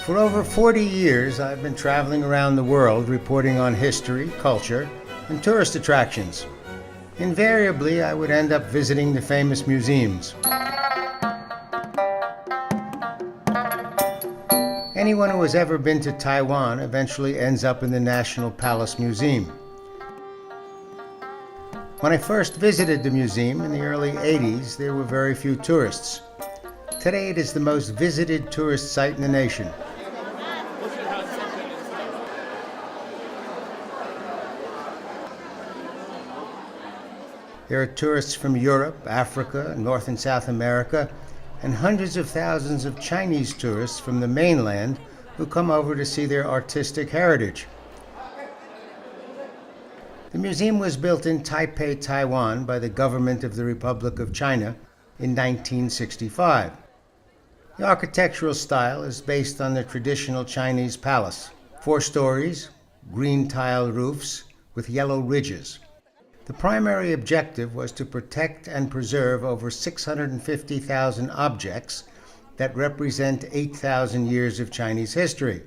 For over 40 years, I've been traveling around the world reporting on history, culture, and tourist attractions. Invariably, I would end up visiting the famous museums. Anyone who has ever been to Taiwan eventually ends up in the National Palace Museum. When I first visited the museum in the early 80s, there were very few tourists. Today it is the most visited tourist site in the nation. There are tourists from Europe, Africa, North and South America, and hundreds of thousands of Chinese tourists from the mainland who come over to see their artistic heritage. The museum was built in Taipei, Taiwan by the government of the Republic of China in 1965. The architectural style is based on the traditional Chinese palace. 4 stories, green tile roofs with yellow ridges. The primary objective was to protect and preserve over 650,000 objects that represent 8,000 years of Chinese history.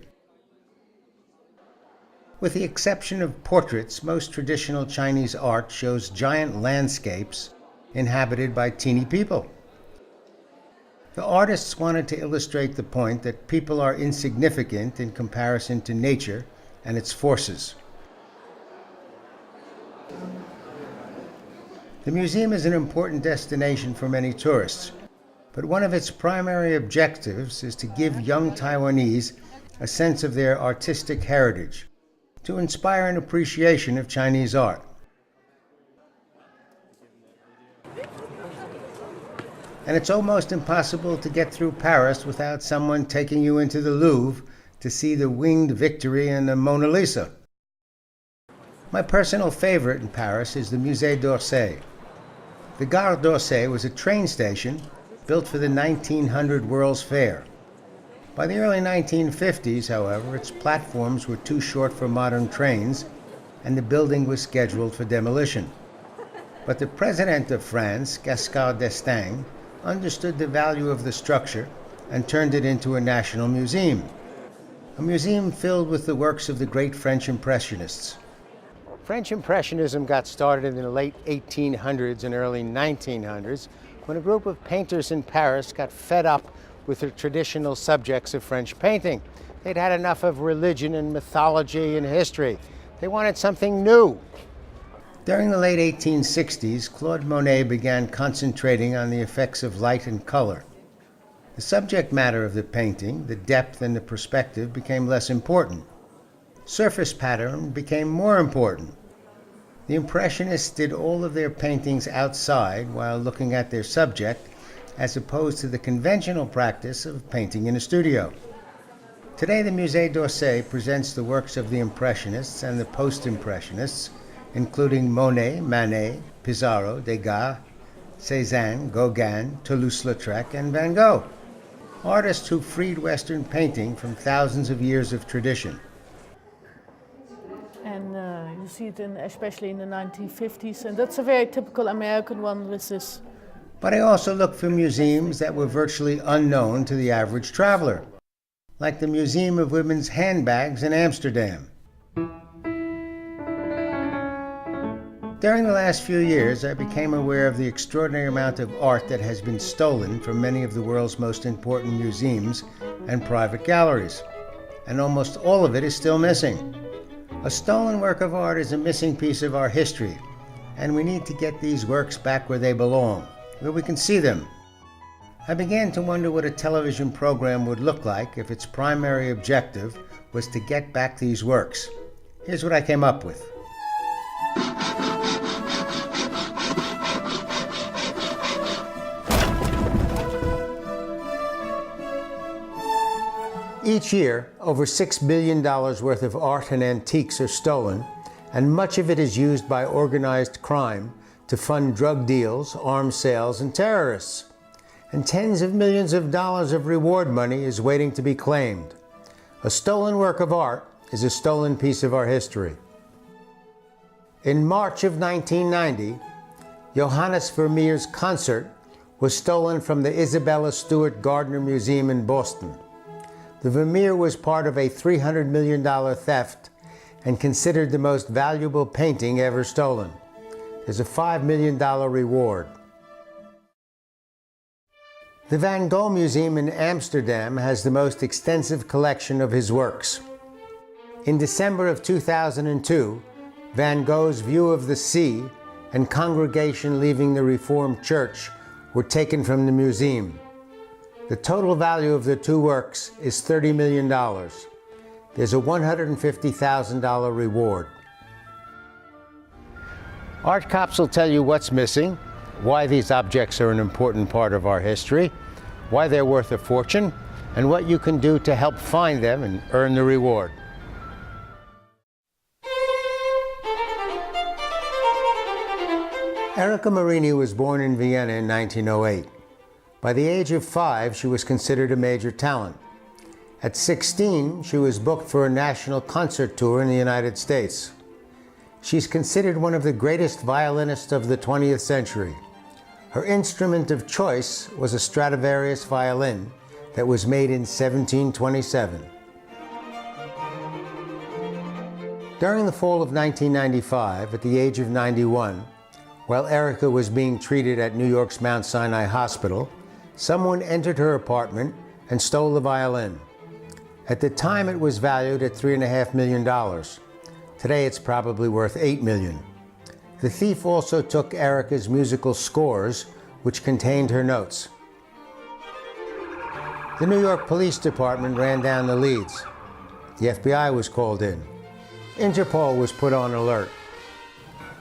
With the exception of portraits, most traditional Chinese art shows giant landscapes inhabited by teeny people. The artists wanted to illustrate the point that people are insignificant in comparison to nature and its forces. The museum is an important destination for many tourists, but one of its primary objectives is to give young Taiwanese a sense of their artistic heritage, to inspire an appreciation of Chinese art. And it's almost impossible to get through Paris without someone taking you into the Louvre to see the Winged Victory and the Mona Lisa. My personal favorite in Paris is the Musée d'Orsay. The Gare d'Orsay was a train station built for the 1900 World's Fair. By the early 1950s, however, its platforms were too short for modern trains, and the building was scheduled for demolition. But the President of France, Giscard d'Estaing, understood the value of the structure and turned it into a national museum. A museum filled with the works of the great French Impressionists. French Impressionism got started in the late 1800s and early 1900s when a group of painters in Paris got fed up with the traditional subjects of French painting. They'd had enough of religion and mythology and history. They wanted something new. During the late 1860s, Claude Monet began concentrating on the effects of light and color. The subject matter of the painting, the depth and the perspective, became less important. Surface pattern became more important. The Impressionists did all of their paintings outside while looking at their subject, as opposed to the conventional practice of painting in a studio. Today, the Musée d'Orsay presents the works of the Impressionists and the Post-Impressionists, including Monet, Manet, Pissarro, Degas, Cézanne, Gauguin, Toulouse-Lautrec, and Van Gogh, artists who freed Western painting from thousands of years of tradition. And you see it especially in the 1950s, and that's a very typical American one with this. But I also looked for museums that were virtually unknown to the average traveler, like the Museum of Women's Handbags in Amsterdam. During the last few years, I became aware of the extraordinary amount of art that has been stolen from many of the world's most important museums and private galleries, and almost all of it is still missing. A stolen work of art is a missing piece of our history, and we need to get these works back where they belong, where we can see them. I began to wonder what a television program would look like if its primary objective was to get back these works. Here's what I came up with. Each year, over $6 billion worth of art and antiques are stolen, and much of it is used by organized crime to fund drug deals, arms sales, and terrorists. And tens of millions of dollars of reward money is waiting to be claimed. A stolen work of art is a stolen piece of our history. In March of 1990, Johannes Vermeer's concert was stolen from the Isabella Stewart Gardner Museum in Boston. The Vermeer was part of a $300 million theft and considered the most valuable painting ever stolen. There's a $5 million reward. The Van Gogh Museum in Amsterdam has the most extensive collection of his works. In December of 2002, Van Gogh's view of the sea and congregation leaving the Reformed Church were taken from the museum. The total value of the two works is $30 million. There's a $150,000 reward. ArtCops will tell you what's missing, why these objects are an important part of our history, why they're worth a fortune, and what you can do to help find them and earn the reward. Erika Marini was born in Vienna in 1908. By the age of 5, she was considered a major talent. At 16, she was booked for a national concert tour in the United States. She's considered one of the greatest violinists of the 20th century. Her instrument of choice was a Stradivarius violin that was made in 1727. During the fall of 1995, at the age of 91, while Erika was being treated at New York's Mount Sinai Hospital, someone entered her apartment and stole the violin. At the time, it was valued at $3.5 million. Today, it's probably worth $8 million. The thief also took Erika's musical scores, which contained her notes. The New York Police Department ran down the leads. The FBI was called in. Interpol was put on alert.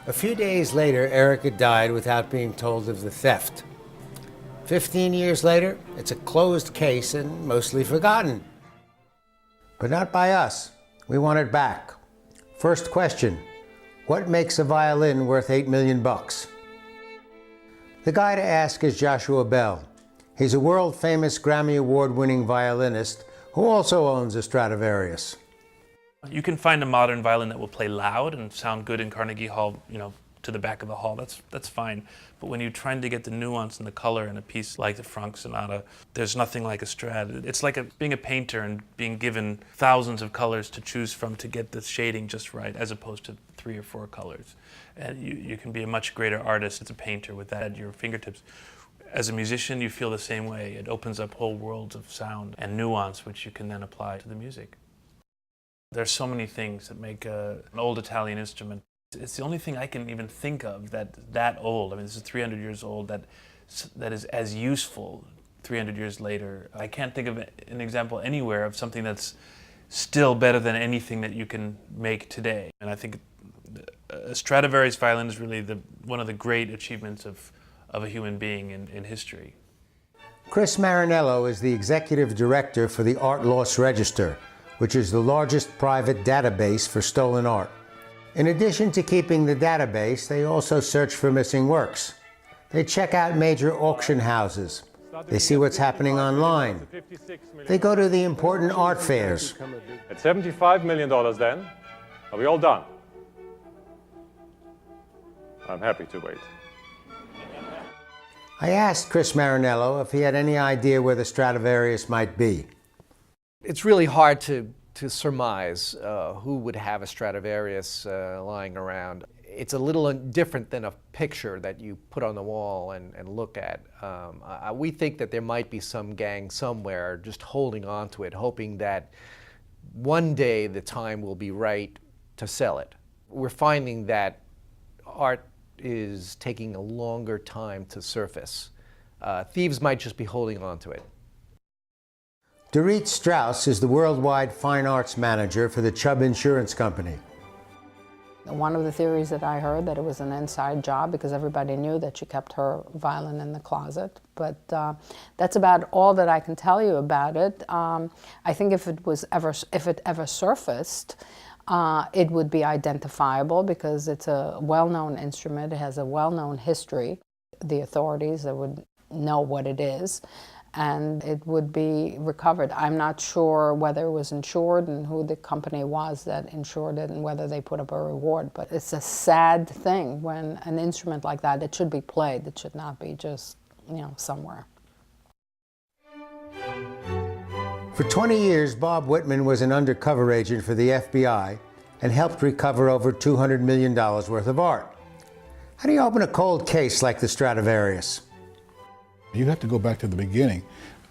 A few days later, Erika died without being told of the theft. 15 years later, it's a closed case and mostly forgotten. But not by us. We want it back. First question, what makes a violin worth $8 million? The guy to ask is Joshua Bell. He's a world-famous Grammy Award-winning violinist who also owns a Stradivarius. You can find a modern violin that will play loud and sound good in Carnegie Hall, to the back of the hall. That's fine. But when you're trying to get the nuance and the color in a piece like the Franck Sonata, there's nothing like a Strad. It's like being a painter and being given thousands of colors to choose from to get the shading just right, as opposed to 3 or 4 colors. And you can be a much greater artist as a painter with that at your fingertips. As a musician, you feel the same way. It opens up whole worlds of sound and nuance, which you can then apply to the music. There's so many things that make an old Italian instrument. It's the only thing I can even think of that old. I mean, this is 300 years old, that is as useful 300 years later. I can't think of an example anywhere of something that's still better than anything that you can make today. And I think a Stradivarius violin is really one of the great achievements of a human being in history. Chris Marinello is the executive director for the Art Loss Register, which is the largest private database for stolen art. In addition to keeping the database, they also search for missing works. They check out major auction houses. They see what's happening online. They go to the important art fairs. At $75 million then, are we all done? I'm happy to wait. I asked Chris Marinello if he had any idea where the Stradivarius might be. It's really hard to surmise who would have a Stradivarius lying around. It's a little different than a picture that you put on the wall and look at. We think that there might be some gang somewhere just holding on to it, hoping that one day the time will be right to sell it. We're finding that art is taking a longer time to surface. Thieves might just be holding on to it. Dorit Strauss is the worldwide fine arts manager for the Chubb Insurance Company. One of the theories that I heard, that it was an inside job because everybody knew that she kept her violin in the closet. But that's about all that I can tell you about it. I think if it ever surfaced, it would be identifiable because it's a well-known instrument. It has a well-known history. The authorities that would know what it is, and it would be recovered. I'm not sure whether it was insured and who the company was that insured it and whether they put up a reward. But it's a sad thing when an instrument like that, it should be played. It should not be just, somewhere. For 20 years, Bob Whitman was an undercover agent for the FBI and helped recover over $200 million worth of art. How do you open a cold case like the Stradivarius? You have to go back to the beginning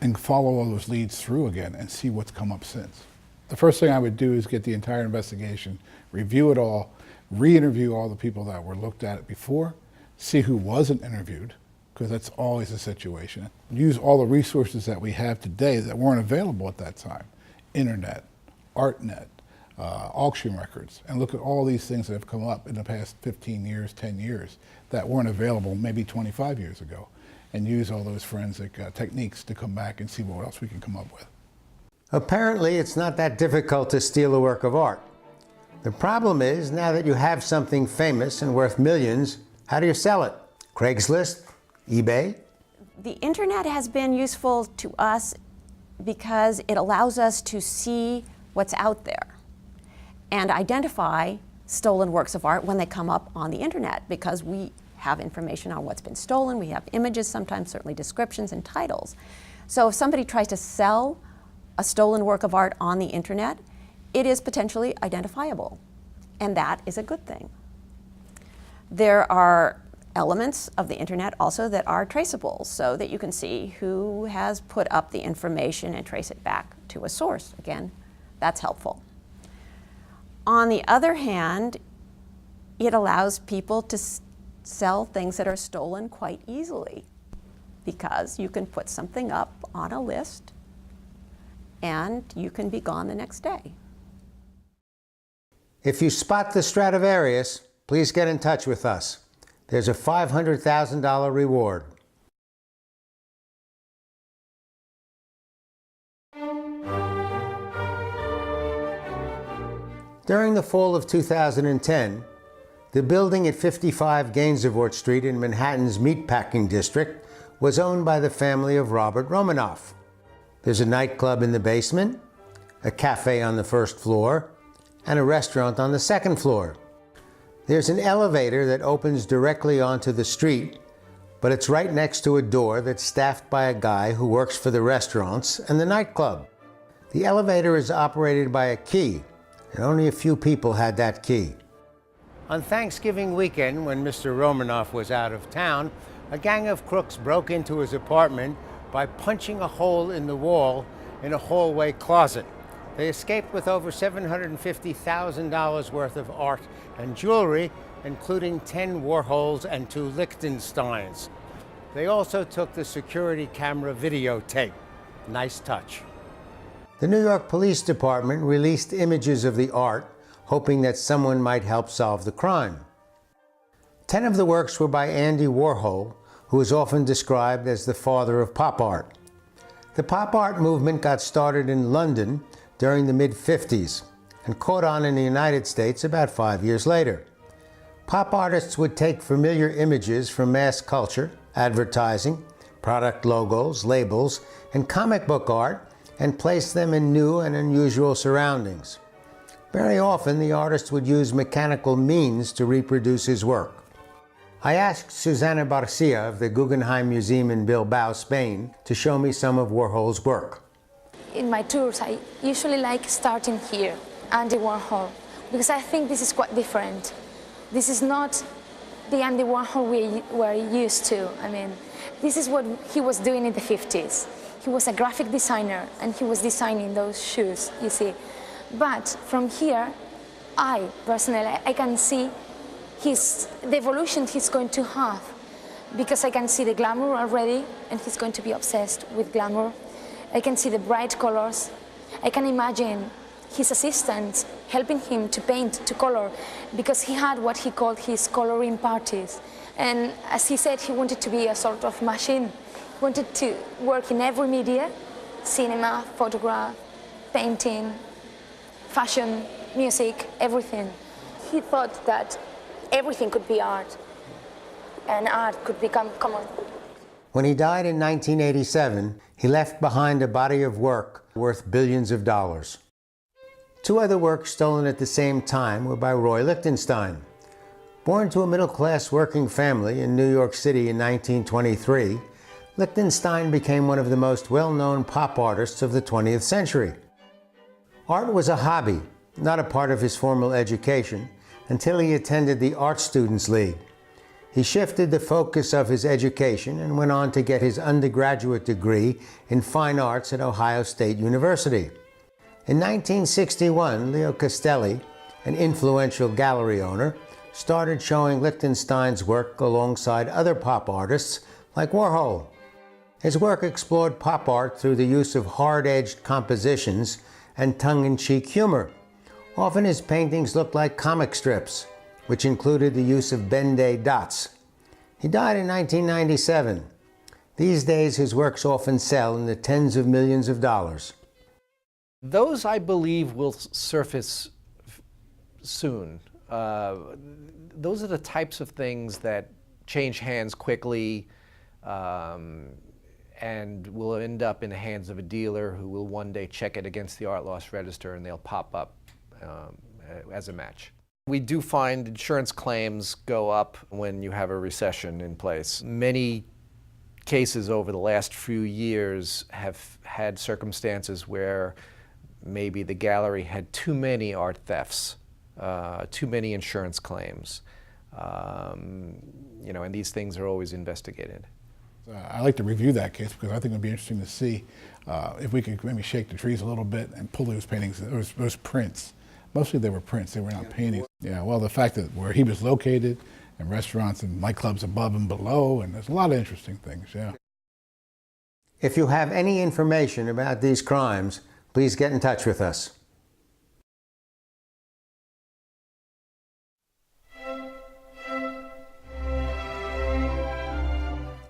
and follow all those leads through again and see what's come up since. The first thing I would do is get the entire investigation, review it all, re-interview all the people that were looked at it before, see who wasn't interviewed, because that's always a situation. Use all the resources that we have today that weren't available at that time. Internet, ArtNet, auction records, and look at all these things that have come up in the past 15 years, 10 years that weren't available maybe 25 years ago, and use all those forensic techniques to come back and see what else we can come up with. Apparently, it's not that difficult to steal a work of art. The problem is, now that you have something famous and worth millions, how do you sell it? Craigslist? eBay? The internet has been useful to us because it allows us to see what's out there and identify stolen works of art when they come up on the internet, because we have information on what's been stolen, we have images, sometimes certainly descriptions and titles. So if somebody tries to sell a stolen work of art on the internet, it is potentially identifiable, and that is a good thing. There are elements of the internet also that are traceable, so that you can see who has put up the information and trace it back to a source. Again, that's helpful. On the other hand, it allows people to sell things that are stolen quite easily, because you can put something up on a list and you can be gone the next day. If you spot the Stradivarius, please get in touch with us. There's a $500,000 reward. During the fall of 2010, the building at 55 Gainsborough Street in Manhattan's Meatpacking District was owned by the family of Robert Romanoff. There's a nightclub in the basement, a cafe on the first floor, and a restaurant on the second floor. There's an elevator that opens directly onto the street, but it's right next to a door that's staffed by a guy who works for the restaurants and the nightclub. The elevator is operated by a key, and only a few people had that key. On Thanksgiving weekend, when Mr. Romanoff was out of town, a gang of crooks broke into his apartment by punching a hole in the wall in a hallway closet. They escaped with over $750,000 worth of art and jewelry, including 10 Warhols and 2 Lichtensteins. They also took the security camera videotape. Nice touch. The New York Police Department released images of the art, hoping that someone might help solve the crime. 10 of the works were by Andy Warhol, who is often described as the father of pop art. The pop art movement got started in London during the mid-50s and caught on in the United States about 5 years later. Pop artists would take familiar images from mass culture, advertising, product logos, labels, and comic book art and place them in new and unusual surroundings. Very often, the artist would use mechanical means to reproduce his work. I asked Susana Garcia of the Guggenheim Museum in Bilbao, Spain, to show me some of Warhol's work. In my tours, I usually like starting here, Andy Warhol, because I think this is quite different. This is not the Andy Warhol we were used to. I mean, this is what he was doing in the 50s. He was a graphic designer and he was designing those shoes, you see. But from here, I personally, I can see the evolution he's going to have, because I can see the glamour already, and he's going to be obsessed with glamour. I can see the bright colors. I can imagine his assistants helping him to paint, to color, because he had what he called his coloring parties. And as he said, he wanted to be a sort of machine. He wanted to work in every media: cinema, photograph, painting, fashion, music, everything. He thought that everything could be art, and art could become common. When he died in 1987, he left behind a body of work worth billions of dollars. 2 other works stolen at the same time were by Roy Lichtenstein. Born to a middle-class working family in New York City in 1923, Lichtenstein became one of the most well-known pop artists of the 20th century. Art was a hobby, not a part of his formal education, until he attended the Art Students League. He shifted the focus of his education and went on to get his undergraduate degree in fine arts at Ohio State University. In 1961, Leo Castelli, an influential gallery owner, started showing Lichtenstein's work alongside other pop artists like Warhol. His work explored pop art through the use of hard-edged compositions and tongue-in-cheek humor. Often his paintings looked like comic strips, which included the use of Ben-Day dots. He died in 1997. These days, his works often sell in the tens of millions of dollars. Those, I believe, will surface soon. Those are the types of things that change hands quickly and will end up in the hands of a dealer who will one day check it against the art loss register and they'll pop up as a match. We do find insurance claims go up when you have a recession in place. Many cases over the last few years have had circumstances where maybe the gallery had too many art thefts, too many insurance claims, you know, and these things are always investigated. I like to review that case because I think it'd be interesting to see if we could maybe shake the trees a little bit and pull those paintings, those prints. Mostly they were prints, they were not paintings. Yeah, well, the fact that where he was located and restaurants and nightclubs above and below, and there's a lot of interesting things, yeah. If you have any information about these crimes, please get in touch with us.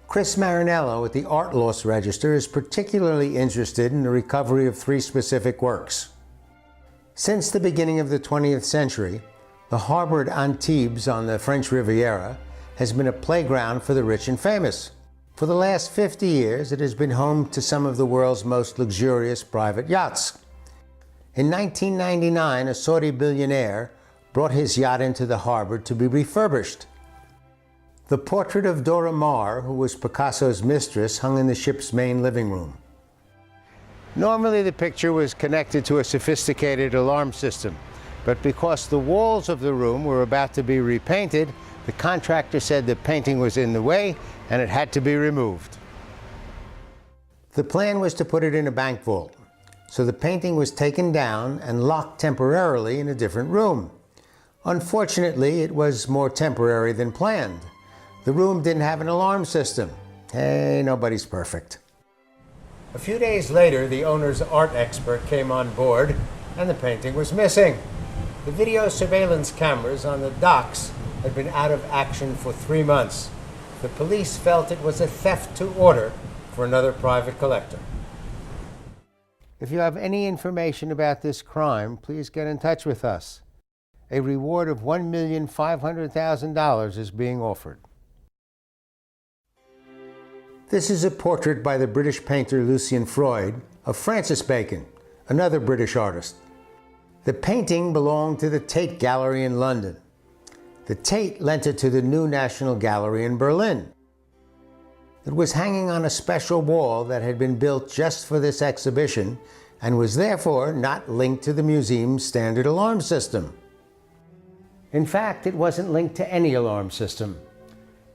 Chris Marinello at the Art Loss Register is particularly interested in the recovery of 3 specific works. Since the beginning of the 20th century, the harbor at Antibes on the French Riviera has been a playground for the rich and famous. For the last 50 years, it has been home to some of the world's most luxurious private yachts. In 1999, a Saudi billionaire brought his yacht into the harbor to be refurbished. The portrait of Dora Maar, who was Picasso's mistress, hung in the ship's main living room. Normally, the picture was connected to a sophisticated alarm system, but because the walls of the room were about to be repainted, the contractor said the painting was in the way and it had to be removed. The plan was to put it in a bank vault, so the painting was taken down and locked temporarily in a different room. Unfortunately, it was more temporary than planned. The room didn't have an alarm system. Hey, nobody's perfect. A few days later, the owner's art expert came on board and the painting was missing. The video surveillance cameras on the docks had been out of action for 3 months. The police felt it was a theft to order for another private collector. If you have any information about this crime, please get in touch with us. A reward of $1,500,000 is being offered. This is a portrait by the British painter Lucian Freud of Francis Bacon, another British artist. The painting belonged to the Tate Gallery in London. The Tate lent it to the New National Gallery in Berlin. It was hanging on a special wall that had been built just for this exhibition and was therefore not linked to the museum's standard alarm system. In fact, it wasn't linked to any alarm system.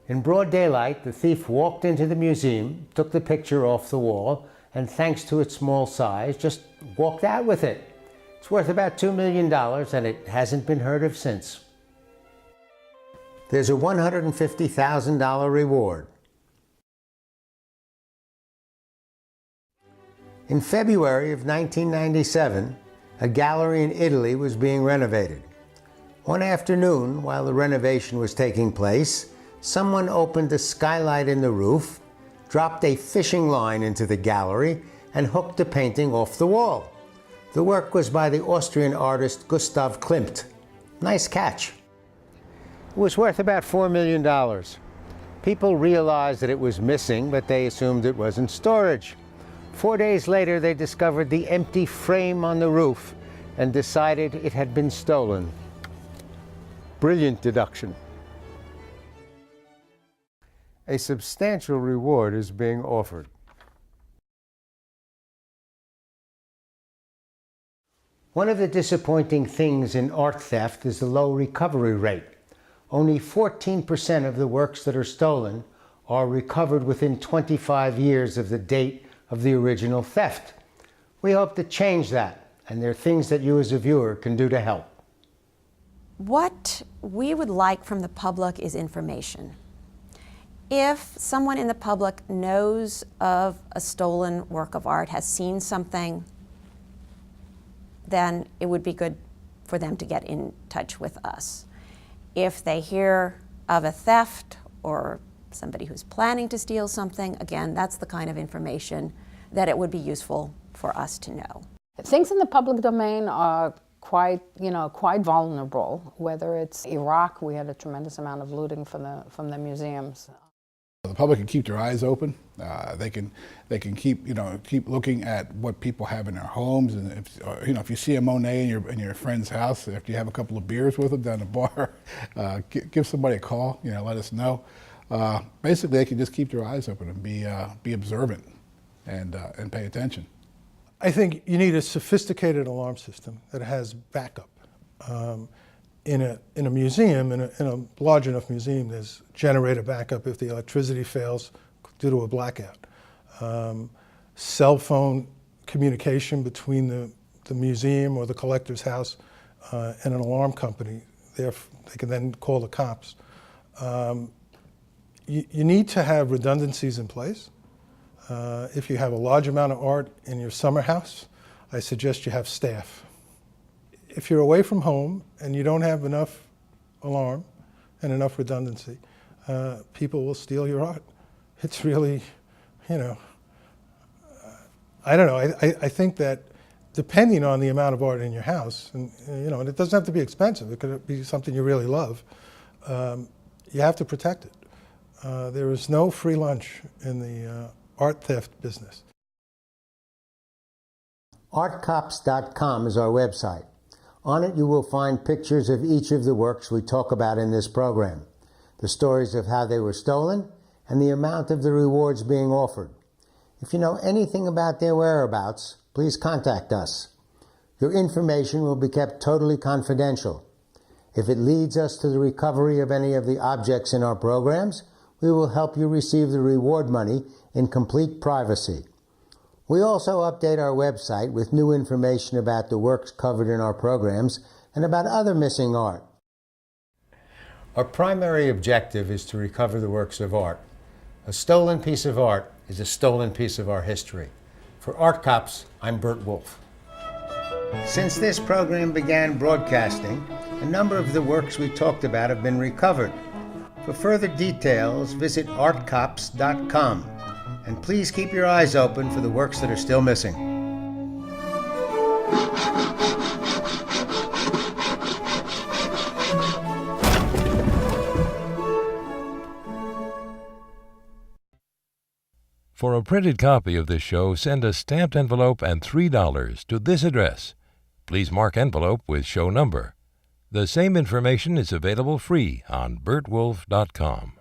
In broad daylight, the thief walked into the museum, took the picture off the wall, and thanks to its small size, just walked out with it. It's worth about $2 million, and it hasn't been heard of since. There's a $150,000 reward. In February of 1997, a gallery in Italy was being renovated. One afternoon, while the renovation was taking place, someone opened a skylight in the roof, dropped a fishing line into the gallery, and hooked a painting off the wall. The work was by the Austrian artist Gustav Klimt. Nice catch. It was worth about $4 million. People realized that it was missing, but they assumed it was in storage. 4 days later, they discovered the empty frame on the roof and decided it had been stolen. Brilliant deduction. a substantial reward is being offered. One of the disappointing things in art theft is the low recovery rate. Only 14% of the works that are stolen are recovered within 25 years of the date of the original theft. We hope to change that, and there are things that you as a viewer can do to help. What we would like from the public is information. If someone in the public knows of a stolen work of art, has seen something, then it would be good for them to get in touch with us. If they hear of a theft or somebody who's planning to steal something, again, that's the kind of information that it would be useful for us to know. Things in the public domain are quite vulnerable. Whether it's Iraq, we had a tremendous amount of looting from the museums. The public can keep their eyes open. They can keep looking at what people have in their homes, and if you see a Monet in your friend's house after you have a couple of beers with them down the bar, give somebody a call. Let us know. Basically, they can just keep their eyes open and be observant and pay attention. I think you need a sophisticated alarm system that has backup. In a museum, in a large enough museum, there's generator backup if the electricity fails due to a blackout. Cell phone communication between the museum or the collector's house and an alarm company. They can then call the cops. You need to have redundancies in place. If you have a large amount of art in your summer house, I suggest you have staff. If you're away from home and you don't have enough alarm and enough redundancy, people will steal your art. It's really, I don't know. I think that depending on the amount of art in your house, and it doesn't have to be expensive. It could be something you really love. You have to protect it. There is no free lunch in the art theft business. ArtCops.com is our website. On it you will find pictures of each of the works we talk about in this program, the stories of how they were stolen, and the amount of the rewards being offered. If you know anything about their whereabouts, please contact us. Your information will be kept totally confidential. If it leads us to the recovery of any of the objects in our programs, we will help you receive the reward money in complete privacy. We also update our website with new information about the works covered in our programs and about other missing art. Our primary objective is to recover the works of art. A stolen piece of art is a stolen piece of our history. For ArtCops, I'm Burt Wolf. Since this program began broadcasting, a number of the works we talked about have been recovered. For further details, visit ArtCops.com. And please keep your eyes open for the works that are still missing. For a printed copy of this show, send a stamped envelope and $3 to this address. Please mark envelope with show number. The same information is available free on burtwolf.com.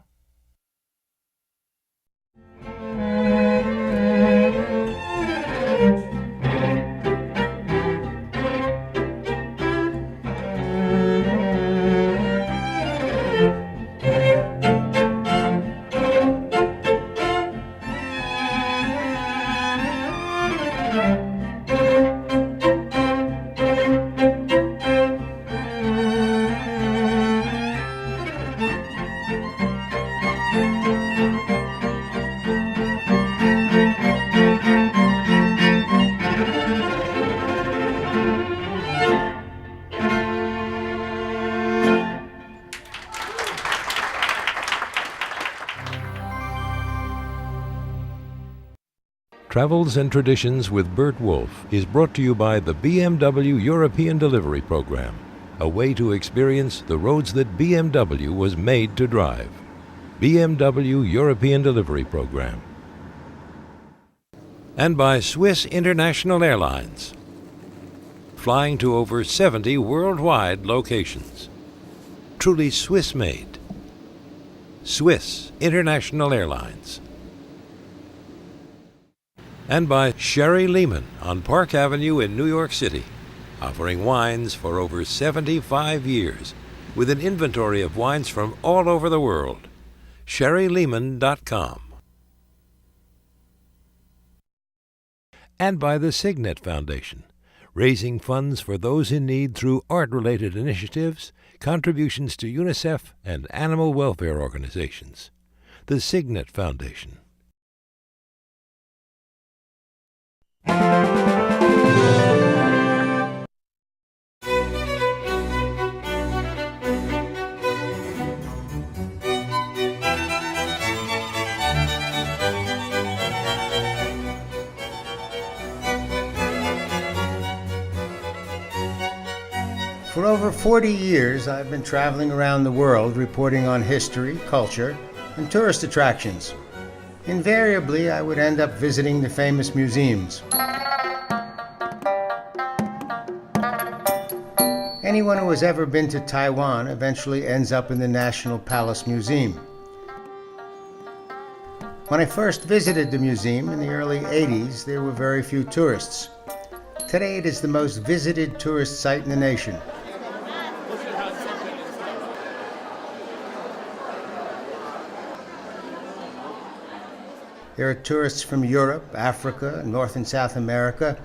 Travels and Traditions with Burt Wolf is brought to you by the BMW European Delivery Program, a way to experience the roads that BMW was made to drive. BMW European Delivery Program. And by Swiss International Airlines, flying to over 70 worldwide locations. Truly Swiss-made. Swiss International Airlines. And by Sherry Lehman on Park Avenue in New York City, offering wines for over 75 years, with an inventory of wines from all over the world. SherryLehman.com. And by the Signet Foundation, raising funds for those in need through art-related initiatives, contributions to UNICEF and animal welfare organizations. The Signet Foundation. For over 40 years, I've been traveling around the world reporting on history, culture, and tourist attractions. Invariably, I would end up visiting the famous museums. Anyone who has ever been to Taiwan eventually ends up in the National Palace Museum. When I first visited the museum in the early 80s, there were very few tourists. Today it is the most visited tourist site in the nation. There are tourists from Europe, Africa, North and South America,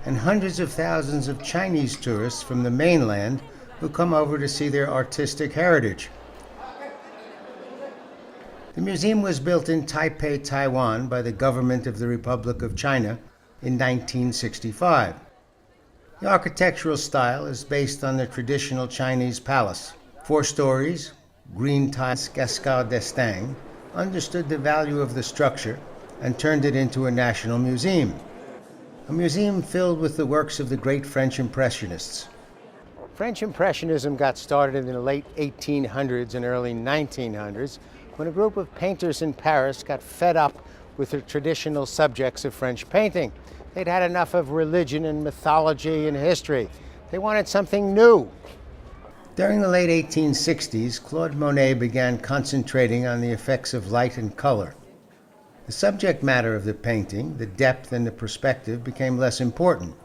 and hundreds of thousands of Chinese tourists from the mainland who come over to see their artistic heritage. The museum was built in Taipei, Taiwan by the government of the Republic of China in 1965. The architectural style is based on the traditional Chinese palace. 4 stories, green tiles, cascade d'Estaing, understood the value of the structure and turned it into a national museum. A museum filled with the works of the great French Impressionists. French Impressionism got started in the late 1800s and early 1900s when a group of painters in Paris got fed up with the traditional subjects of French painting. They'd had enough of religion and mythology and history. They wanted something new. During the late 1860s, Claude Monet began concentrating on the effects of light and color. The subject matter of the painting, the depth and the perspective, became less important.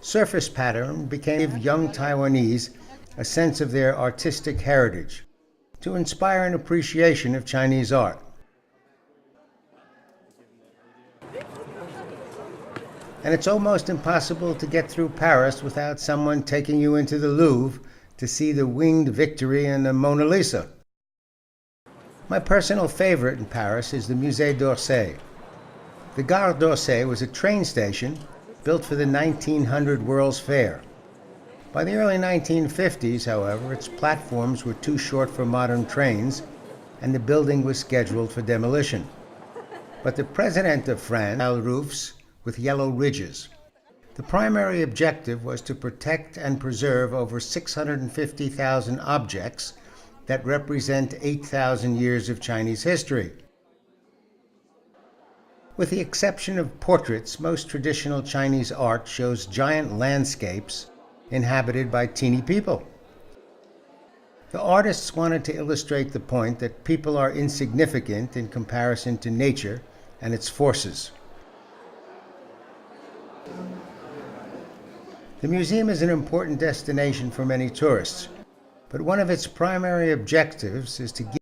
Surface pattern became to give young Taiwanese a sense of their artistic heritage, to inspire an appreciation of Chinese art. And it's almost impossible to get through Paris without someone taking you into the Louvre to see the Winged Victory and the Mona Lisa. My personal favorite in Paris is the Musée d'Orsay. The Gare d'Orsay was a train station built for the 1900 World's Fair. By the early 1950s, however, its platforms were too short for modern trains, and the building was scheduled for demolition. But the President of France had roofs with yellow ridges. The primary objective was to protect and preserve over 650,000 objects that represent 8,000 years of Chinese history. With the exception of portraits, most traditional Chinese art shows giant landscapes inhabited by teeny people. The artists wanted to illustrate the point that people are insignificant in comparison to nature and its forces. The museum is an important destination for many tourists, but one of its primary objectives is to give